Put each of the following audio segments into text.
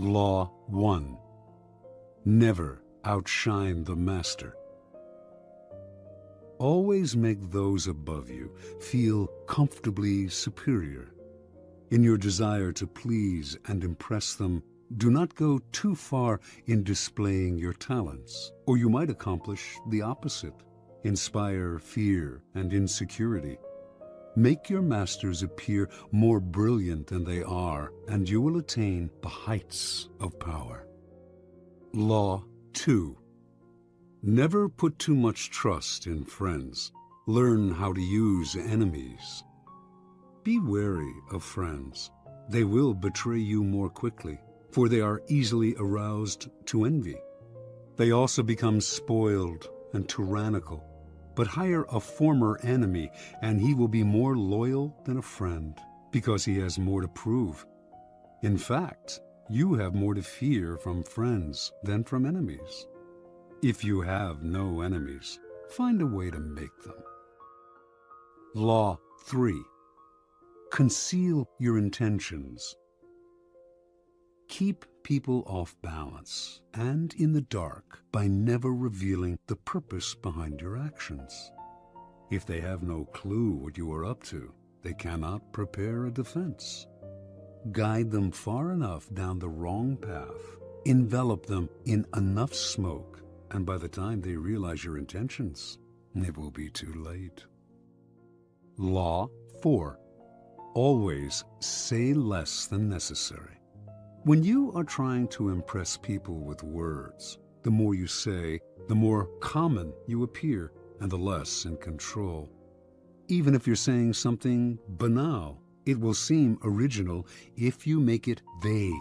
Law 1. Never outshine the master. Always make those above you feel comfortably superior. In your desire to please and impress them, do not go too far in displaying your talents, or you might accomplish the opposite, inspire fear and insecurity. Make your masters appear more brilliant than they are, and you will attain the heights of power. Law 2. Never put too much trust in friends. Learn how to use enemies. Be wary of friends. They will betray you more quickly, for they are easily aroused to envy. They also become spoiled and tyrannical. But hire a former enemy, and he will be more loyal than a friend, because he has more to prove. In fact, you have more to fear from friends than from enemies. If you have no enemies, find a way to make them. Law 3. Conceal your intentions. Keep people off balance and in the dark by never revealing the purpose behind your actions. If they have no clue what you are up to, they cannot prepare a defense. Guide them far enough down the wrong path, envelop them in enough smoke, and by the time they realize your intentions, it will be too late. Law 4. Always say less than necessary. When you are trying to impress people with words, the more you say, the more common you appear, and the less in control. Even if you're saying something banal, it will seem original if you make it vague,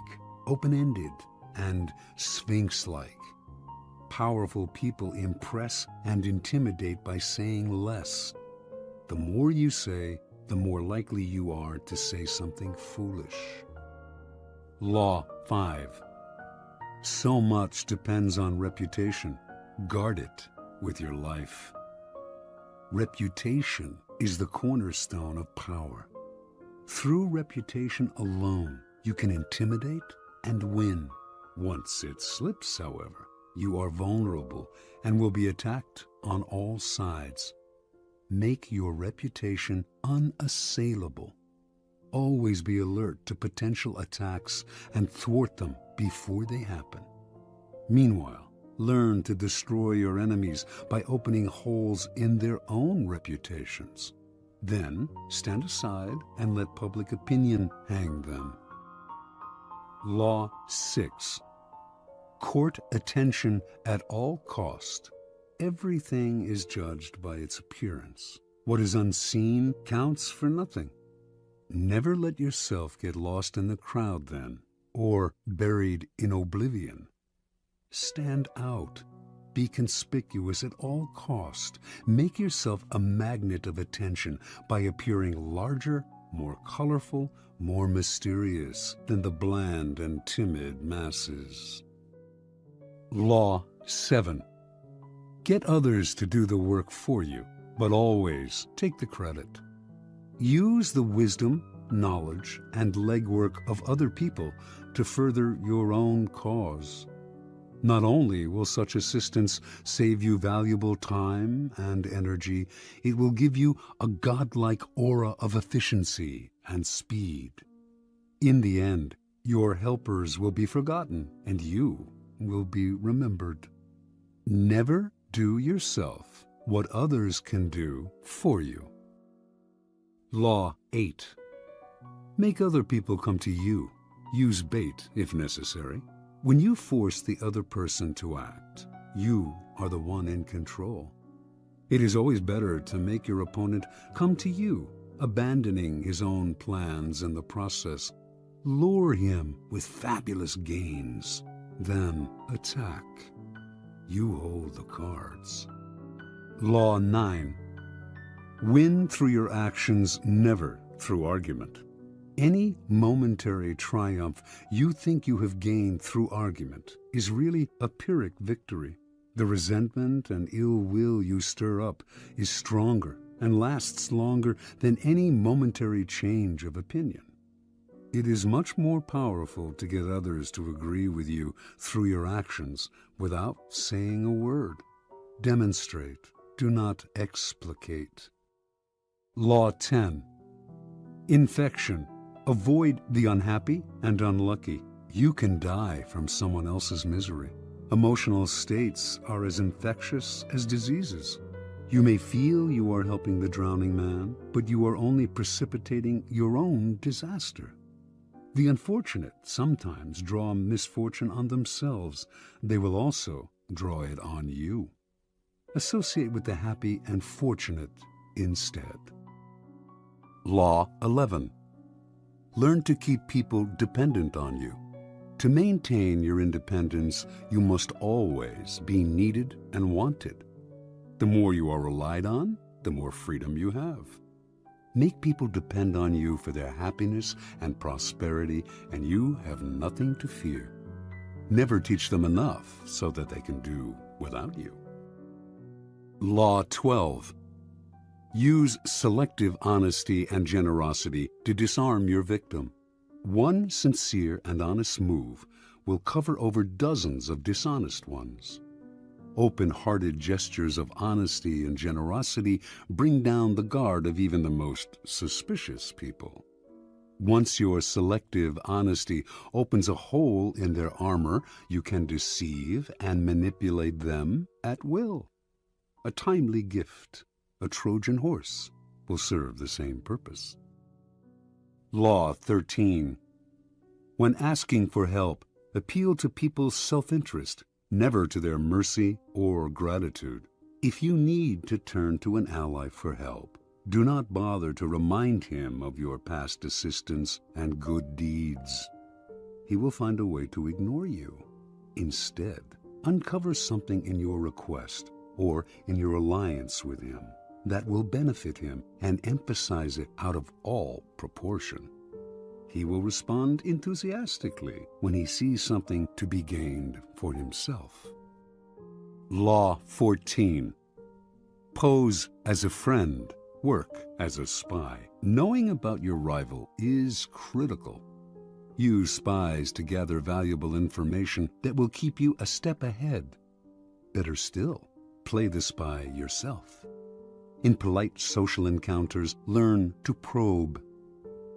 open-ended, and sphinx-like. Powerful people impress and intimidate by saying less. The more you say, the more likely you are to say something foolish. Law 5. So much depends on reputation. Guard it with your life. Reputation is the cornerstone of power. Through reputation alone, you can intimidate and win. Once it slips, however, you are vulnerable and will be attacked on all sides. Make your reputation unassailable. Always be alert to potential attacks and thwart them before they happen. Meanwhile, learn to destroy your enemies by opening holes in their own reputations. Then stand aside and let public opinion hang them. Law 6. Court attention at all cost. Everything is judged by its appearance. What is unseen counts for nothing. Never let yourself get lost in the crowd then, or buried in oblivion. Stand out. Be conspicuous at all cost. Make yourself a magnet of attention by appearing larger, more colorful, more mysterious than the bland and timid masses. Law 7. Get others to do the work for you, but always take the credit. Use the wisdom, knowledge, and legwork of other people to further your own cause. Not only will such assistance save you valuable time and energy, it will give you a godlike aura of efficiency and speed. In the end, your helpers will be forgotten and you will be remembered. Never do yourself what others can do for you. Law 8. Make other people come to you. Use bait if necessary. When you force the other person to act, you are the one in control. It is always better to make your opponent come to you, abandoning his own plans in the process. Lure him with fabulous gains, then attack. You hold the cards. Law 9. Win through your actions, never through argument. Any momentary triumph you think you have gained through argument is really a Pyrrhic victory. The resentment and ill will you stir up is stronger and lasts longer than any momentary change of opinion. It is much more powerful to get others to agree with you through your actions without saying a word. Demonstrate, do not explicate. Law 10. Infection. Avoid the unhappy and unlucky. You can die from someone else's misery. Emotional states are as infectious as diseases. You may feel you are helping the drowning man, but you are only precipitating your own disaster. The unfortunate sometimes draw misfortune on themselves. They will also draw it on you. Associate with the happy and fortunate instead. Law 11. Learn to keep people dependent on you. To maintain your independence, you must always be needed and wanted. The more you are relied on, the more freedom you have. Make people depend on you for their happiness and prosperity, and you have nothing to fear. Never teach them enough so that they can do without you. Law 12. Use selective honesty and generosity to disarm your victim. One sincere and honest move will cover over dozens of dishonest ones. Open-hearted gestures of honesty and generosity bring down the guard of even the most suspicious people. Once your selective honesty opens a hole in their armor, you can deceive and manipulate them at will. A timely gift, a Trojan horse, will serve the same purpose. Law 13. When asking for help, appeal to people's self-interest, never to their mercy or gratitude. If you need to turn to an ally for help, do not bother to remind him of your past assistance and good deeds. He will find a way to ignore you. Instead, uncover something in your request or in your alliance with him that will benefit him and emphasize it out of all proportion. He will respond enthusiastically when he sees something to be gained for himself. Law 14. Pose as a friend, work as a spy. Knowing about your rival is critical. Use spies to gather valuable information that will keep you a step ahead. Better still, play the spy yourself. In polite social encounters, learn to probe.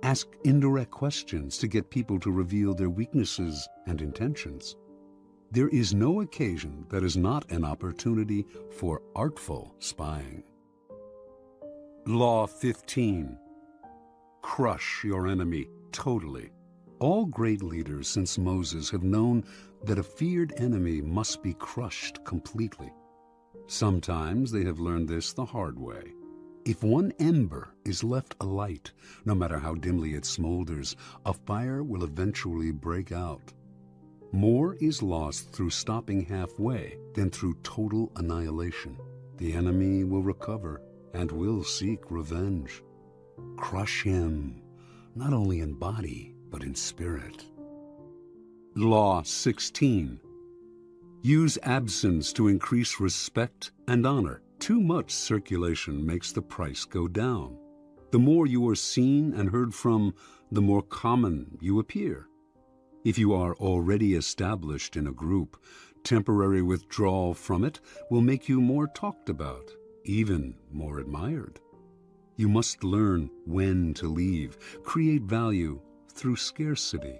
Ask indirect questions to get people to reveal their weaknesses and intentions. There is no occasion that is not an opportunity for artful spying. Law 15. Crush your enemy totally. All great leaders since Moses have known that a feared enemy must be crushed completely. Sometimes they have learned this the hard way. If one ember is left alight, no matter how dimly it smolders, a fire will eventually break out. More is lost through stopping halfway than through total annihilation. The enemy will recover and will seek revenge. Crush him, not only in body, but in spirit. Law 16. Use absence to increase respect and honor. Too much circulation makes the price go down. The more you are seen and heard from, the more common you appear. If you are already established in a group, temporary withdrawal from it will make you more talked about, even more admired. You must learn when to leave, create value through scarcity.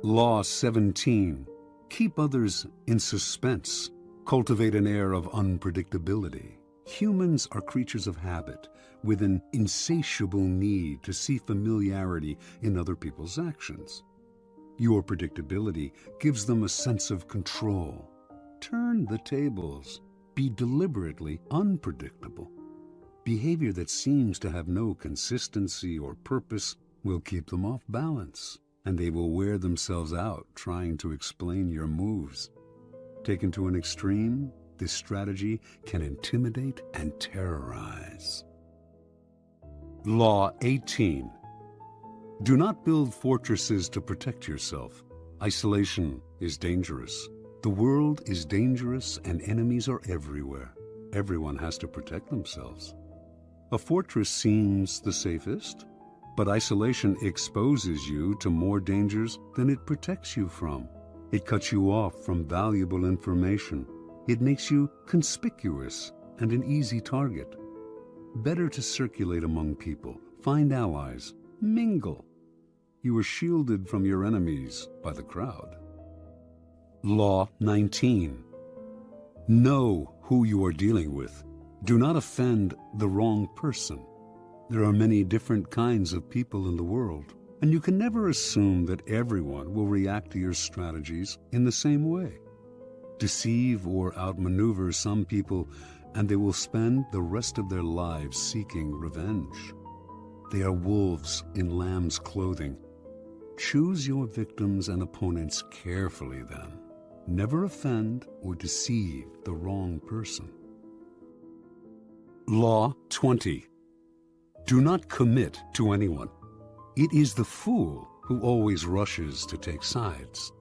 Law 17. Keep others in suspense. Cultivate an air of unpredictability. Humans are creatures of habit, with an insatiable need to see familiarity in other people's actions. Your predictability gives them a sense of control. Turn the tables. Be deliberately unpredictable. Behavior that seems to have no consistency or purpose will keep them off balance, and they will wear themselves out trying to explain your moves. Taken to an extreme, this strategy can intimidate and terrorize. Law 18. Do not build fortresses to protect yourself. Isolation is dangerous. The world is dangerous and enemies are everywhere. Everyone has to protect themselves. A fortress seems the safest, But isolation exposes you to more dangers than it protects you from. It cuts you off from valuable information. It makes you conspicuous and an easy target. Better to circulate among people, find allies, mingle. You are shielded from your enemies by the crowd. Law 19. Know who you are dealing with. Do not offend the wrong person. There are many different kinds of people in the world, and you can never assume that everyone will react to your strategies in the same way. Deceive or outmaneuver some people, and they will spend the rest of their lives seeking revenge. They are wolves in lamb's clothing. Choose your victims and opponents carefully then. Never offend or deceive the wrong person. Law 20. Do not commit to anyone. It is the fool who always rushes to take sides.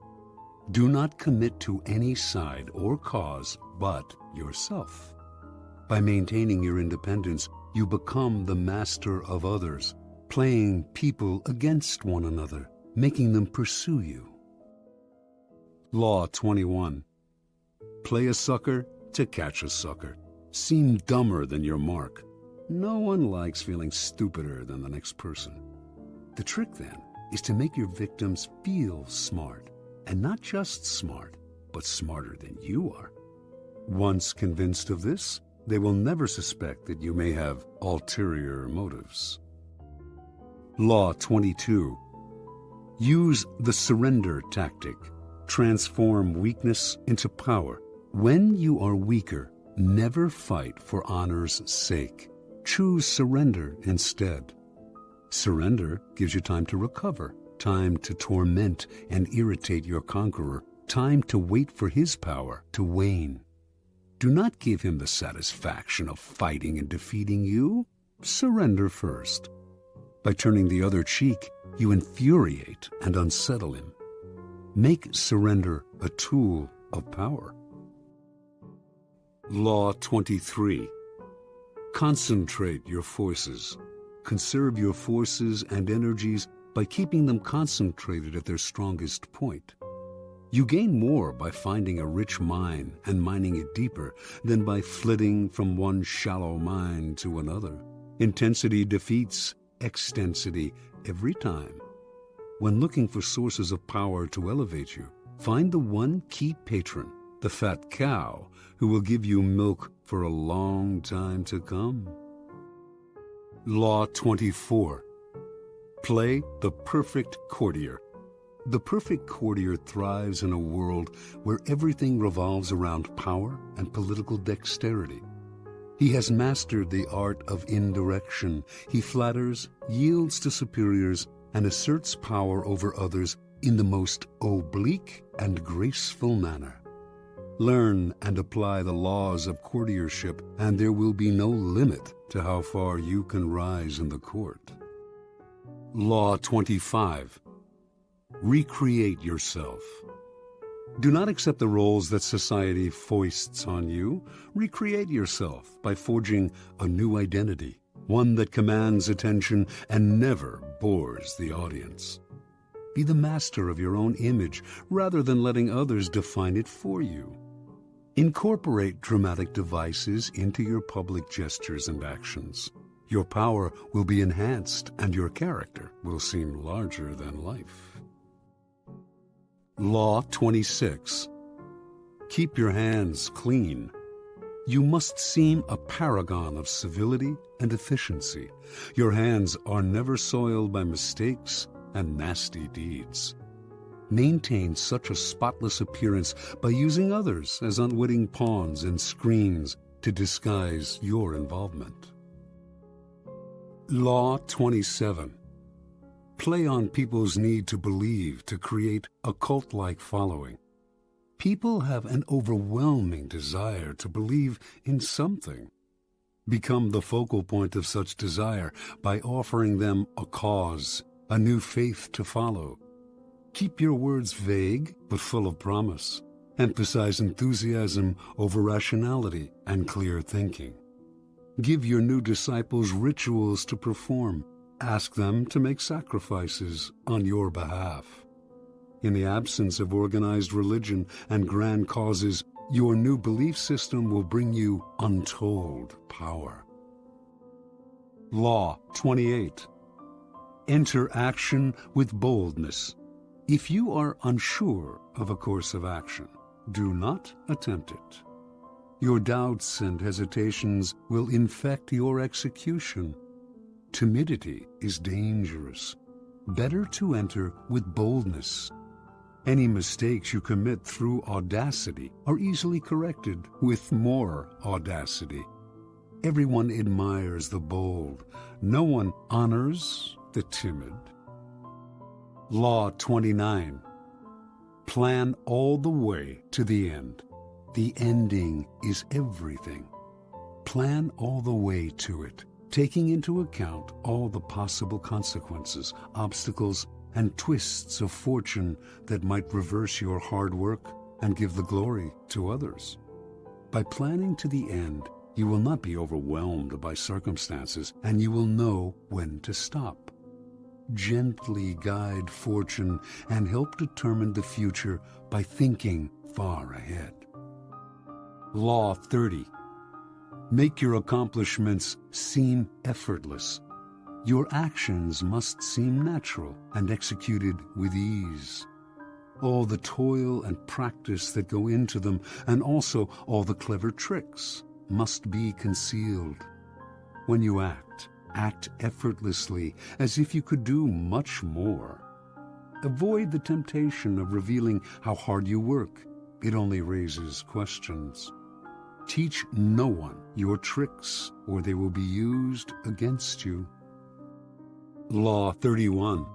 Do not commit to any side or cause but yourself. By maintaining your independence, you become the master of others, playing people against one another, making them pursue you. Law 21. Play a sucker to catch a sucker. Seem dumber than your mark. No one likes feeling stupider than the next person. The trick, then, is to make your victims feel smart, and not just smart, but smarter than you are. Once convinced of this, they will never suspect that you may have ulterior motives. Law 22. Use the surrender tactic. Transform weakness into power. When you are weaker, never fight for honor's sake. Choose surrender instead. Surrender gives you time to recover, time to torment and irritate your conqueror, time to wait for his power to wane. Do not give him the satisfaction of fighting and defeating you. Surrender first. By turning the other cheek, you infuriate and unsettle him. Make surrender a tool of power. Law 23. Concentrate your forces. Conserve your forces and energies by keeping them concentrated at their strongest point. You gain more by finding a rich mine and mining it deeper than by flitting from one shallow mine to another. Intensity defeats extensity every time. When looking for sources of power to elevate you, find the one key patron, the fat cow, who will give you milk for a long time to come. Law 24. Play the perfect courtier. The perfect courtier thrives in a world where everything revolves around power and political dexterity. He has mastered the art of indirection. He flatters, yields to superiors, and asserts power over others in the most oblique and graceful manner. Learn and apply the laws of courtiership, and there will be no limit to how far you can rise in the court. Law 25. Recreate yourself. Do not accept the roles that society foists on you. Recreate yourself by forging a new identity, one that commands attention and never bores the audience. Be the master of your own image rather than letting others define it for you. Incorporate dramatic devices into your public gestures and actions. Your power will be enhanced and your character will seem larger than life. Law 26. Keep your hands clean. You must seem a paragon of civility and efficiency. Your hands are never soiled by mistakes and nasty deeds. Maintain such a spotless appearance by using others as unwitting pawns and screens to disguise your involvement. Law 27. Play on people's need to believe to create a cult-like following. People have an overwhelming desire to believe in something. Become the focal point of such desire by offering them a cause, a new faith to follow. Keep your words vague but full of promise. Emphasize enthusiasm over rationality and clear thinking. Give your new disciples rituals to perform. Ask them to make sacrifices on your behalf. In the absence of organized religion and grand causes, your new belief system will bring you untold power. Law 28. Enter action with boldness. If you are unsure of a course of action, do not attempt it. Your doubts and hesitations will infect your execution. Timidity is dangerous. Better to enter with boldness. Any mistakes you commit through audacity are easily corrected with more audacity. Everyone admires the bold. No one honors the timid. Law 29. Plan all the way to the end. The ending is everything. Plan all the way to it, taking into account all the possible consequences, obstacles, and twists of fortune that might reverse your hard work and give the glory to others. By planning to the end, you will not be overwhelmed by circumstances, and you will know when to stop. Gently guide fortune and help determine the future by thinking far ahead. Law 30. Make your accomplishments seem effortless. Your actions must seem natural and executed with ease. All the toil and practice that go into them, and also all the clever tricks, must be concealed. When you act effortlessly, as if you could do much more. Avoid the temptation of revealing how hard you work. It only raises questions. Teach no one your tricks, or they will be used against you. Law 31.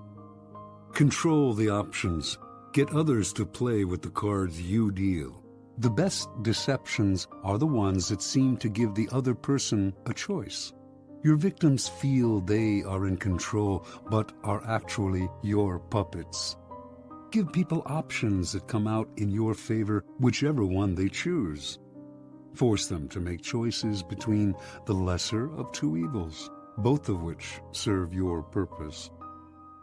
Control the options. Get others to play with the cards you deal. The best deceptions are the ones that seem to give the other person a choice. Your victims feel they are in control, but are actually your puppets. Give people options that come out in your favor, whichever one they choose. Force them to make choices between the lesser of two evils, both of which serve your purpose.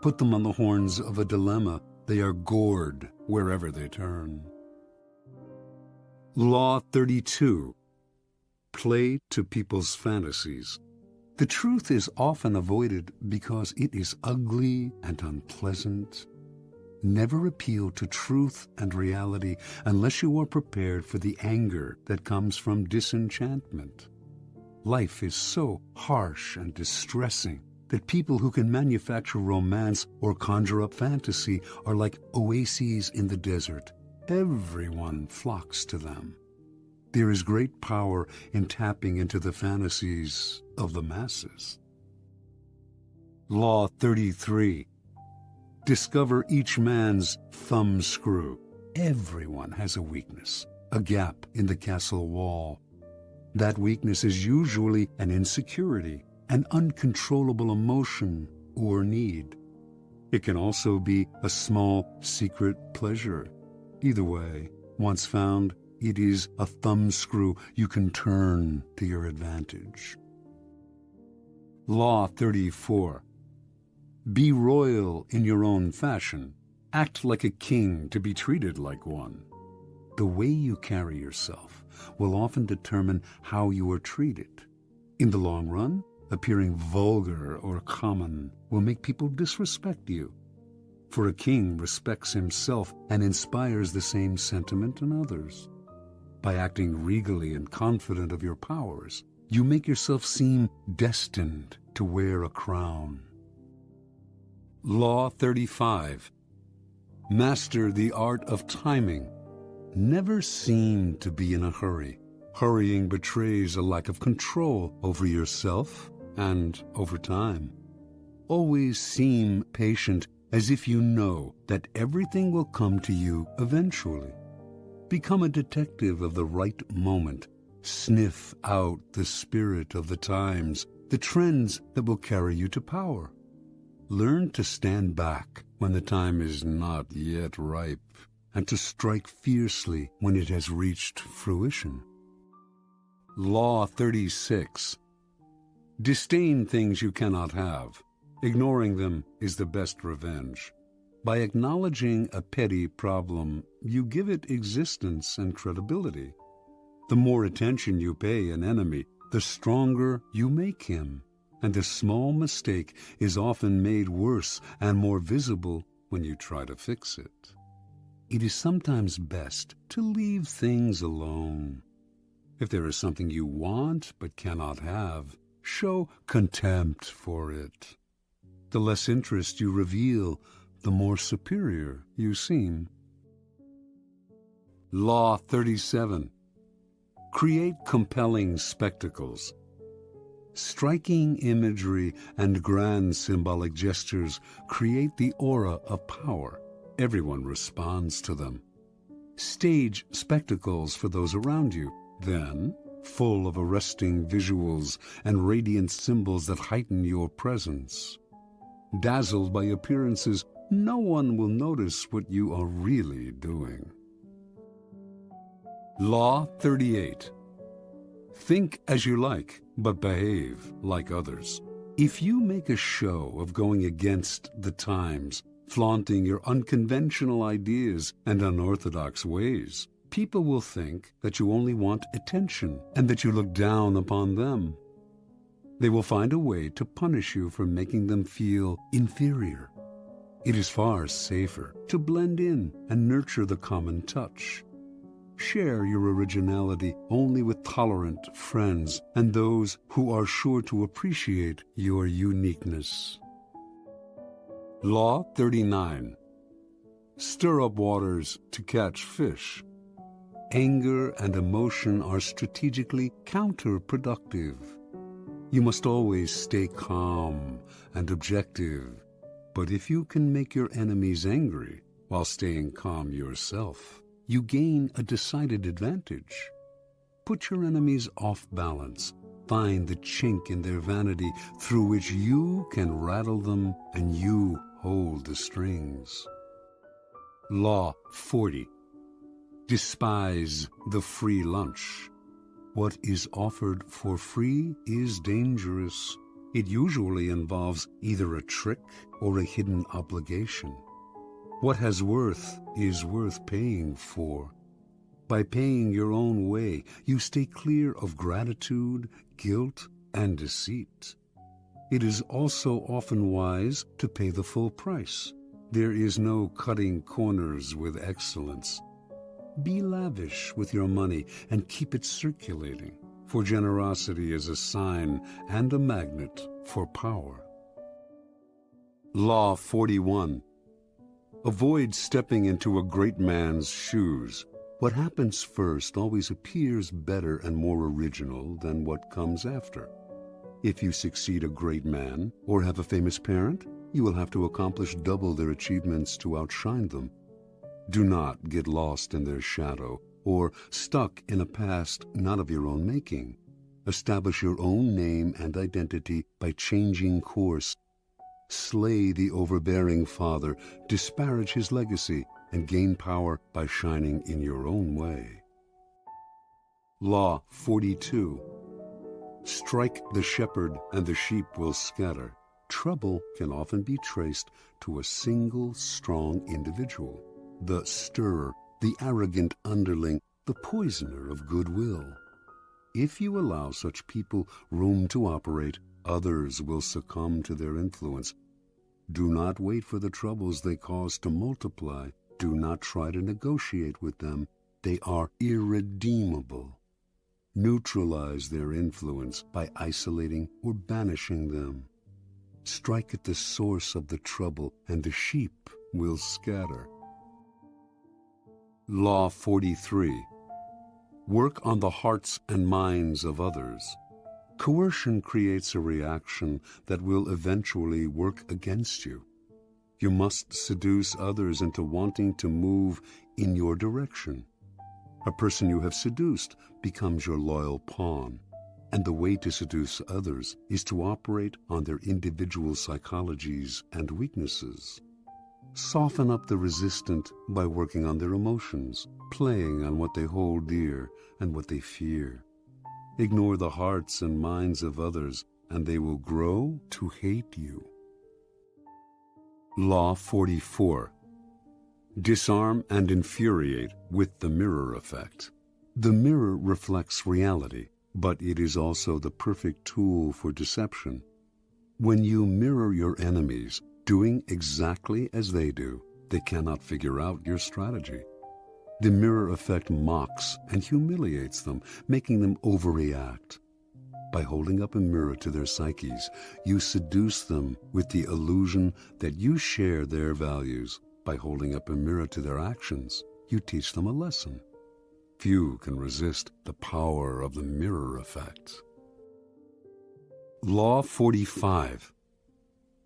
Put them on the horns of a dilemma. They are gored wherever they turn. Law 32. Play to people's fantasies. The truth is often avoided because it is ugly and unpleasant. Never appeal to truth and reality unless you are prepared for the anger that comes from disenchantment. Life is so harsh and distressing that people who can manufacture romance or conjure up fantasy are like oases in the desert. Everyone flocks to them. There is great power in tapping into the fantasies of the masses. Law 33. Discover each man's thumbscrew. Everyone has a weakness, a gap in the castle wall. That weakness is usually an insecurity, an uncontrollable emotion or need. It can also be a small secret pleasure. Either way, once found, it is a thumbscrew you can turn to your advantage. Law 34. Be royal in your own fashion. Act like a king to be treated like one. The way you carry yourself will often determine how you are treated. In the long run, appearing vulgar or common will make people disrespect you. For a king respects himself and inspires the same sentiment in others. By acting regally and confident of your powers, you make yourself seem destined to wear a crown. Law 35. Master the art of timing. Never seem to be in a hurry. Hurrying betrays a lack of control over yourself and over time. Always seem patient, as if you know that everything will come to you eventually. Become a detective of the right moment. Sniff out the spirit of the times, the trends that will carry you to power. Learn to stand back when the time is not yet ripe, and to strike fiercely when it has reached fruition. Law 36. Disdain things you cannot have. Ignoring them is the best revenge. By acknowledging a petty problem, you give it existence and credibility. The more attention you pay an enemy, the stronger you make him, and a small mistake is often made worse and more visible when you try to fix it. It is sometimes best to leave things alone. If there is something you want but cannot have, show contempt for it. The less interest you reveal, the more superior you seem. Law 37. Create compelling spectacles. Striking imagery and grand symbolic gestures create the aura of power. Everyone responds to them. Stage spectacles for those around you, then, full of arresting visuals and radiant symbols that heighten your presence. Dazzled by appearances, no one will notice what you are really doing. Law 38. Think as you like, but behave like others. If you make a show of going against the times, flaunting your unconventional ideas and unorthodox ways, people will think that you only want attention and that you look down upon them. They will find a way to punish you for making them feel inferior. It is far safer to blend in and nurture the common touch. Share your originality only with tolerant friends and those who are sure to appreciate your uniqueness. Law 39. Stir up waters to catch fish. Anger and emotion are strategically counterproductive. You must always stay calm and objective, but if you can make your enemies angry while staying calm yourself, you gain a decided advantage. Put your enemies off balance. Find the chink in their vanity through which you can rattle them and you hold the strings. Law 40. Despise the free lunch. What is offered for free is dangerous. It usually involves either a trick or a hidden obligation. What has worth is worth paying for. By paying your own way, you stay clear of gratitude, guilt, and deceit. It is also often wise to pay the full price. There is no cutting corners with excellence. Be lavish with your money and keep it circulating, for generosity is a sign and a magnet for power. Law 41. Avoid stepping into a great man's shoes. What happens first always appears better and more original than what comes after. If you succeed a great man or have a famous parent, you will have to accomplish double their achievements to outshine them. Do not get lost in their shadow or stuck in a past not of your own making. Establish your own name and identity by changing course. Slay the overbearing father, disparage his legacy, and gain power by shining in your own way. Law 42. Strike the shepherd and the sheep will scatter. Trouble can often be traced to a single strong individual. The stirrer, the arrogant underling, the poisoner of goodwill. If you allow such people room to operate, others will succumb to their influence. Do not wait for the troubles they cause to multiply. Do not try to negotiate with them. They are irredeemable. Neutralize their influence by isolating or banishing them. Strike at the source of the trouble, and the sheep will scatter. Law 43. Work on the hearts and minds of others. Coercion creates a reaction that will eventually work against you. You must seduce others into wanting to move in your direction. A person you have seduced becomes your loyal pawn, and the way to seduce others is to operate on their individual psychologies and weaknesses. Soften up the resistant by working on their emotions, playing on what they hold dear and what they fear. Ignore the hearts and minds of others, and they will grow to hate you. Law 44. Disarm and infuriate with the mirror effect. The mirror reflects reality, but it is also the perfect tool for deception. When you mirror your enemies, doing exactly as they do, they cannot figure out your strategy. The mirror effect mocks and humiliates them, making them overreact. By holding up a mirror to their psyches, you seduce them with the illusion that you share their values. By holding up a mirror to their actions, you teach them a lesson. Few can resist the power of the mirror effect. Law 45.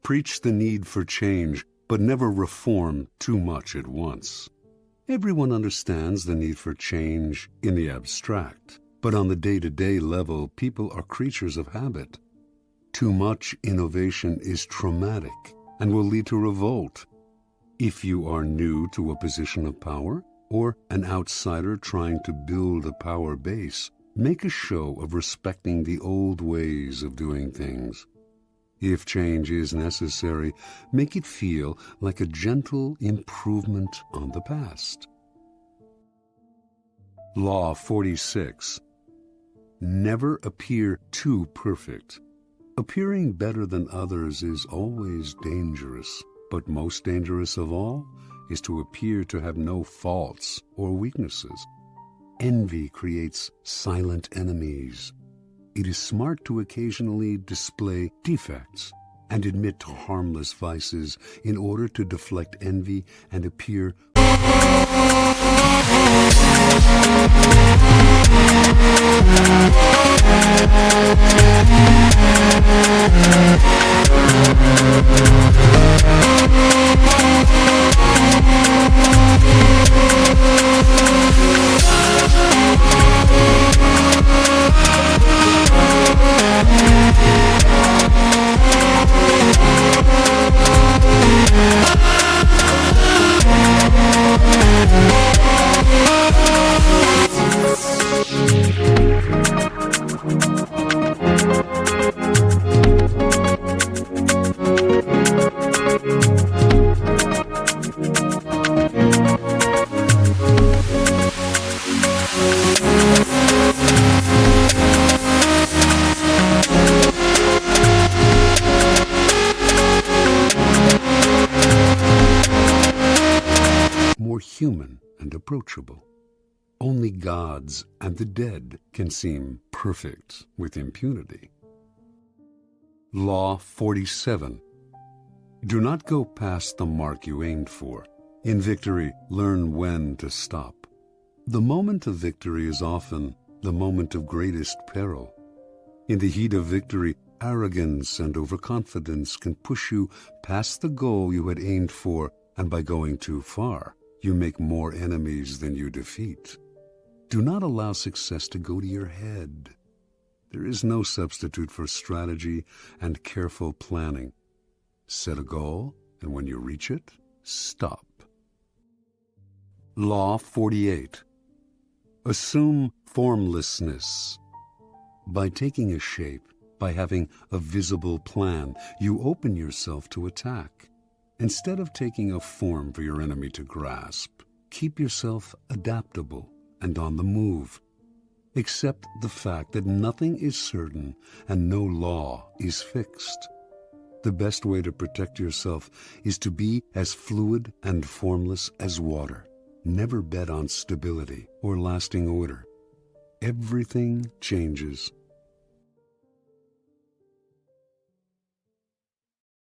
Preach the need for change, but never reform too much at once. Everyone understands the need for change in the abstract, but on the day-to-day level, people are creatures of habit. Too much innovation is traumatic and will lead to revolt. If you are new to a position of power, or an outsider trying to build a power base, make a show of respecting the old ways of doing things. If change is necessary, make it feel like a gentle improvement on the past. Law 46. Never appear too perfect. Appearing better than others is always dangerous, but most dangerous of all is to appear to have no faults or weaknesses. Envy creates silent enemies. It is smart to occasionally display defects and admit to harmless vices in order to deflect envy and appear more human and approachable. Only gods and the dead can seem perfect with impunity. Law 47. Do not go past the mark you aimed for. In victory, learn when to stop. The moment of victory is often the moment of greatest peril. In the heat of victory, arrogance and overconfidence can push you past the goal you had aimed for, and by going too far, you make more enemies than you defeat. Do not allow success to go to your head. There is no substitute for strategy and careful planning. Set a goal, and when you reach it, stop. Law 48. Assume formlessness. By taking a shape, by having a visible plan, you open yourself to attack. Instead of taking a form for your enemy to grasp, keep yourself adaptable and on the move. Accept the fact that nothing is certain and no law is fixed. The best way to protect yourself is to be as fluid and formless as water. Never bet on stability or lasting order. Everything changes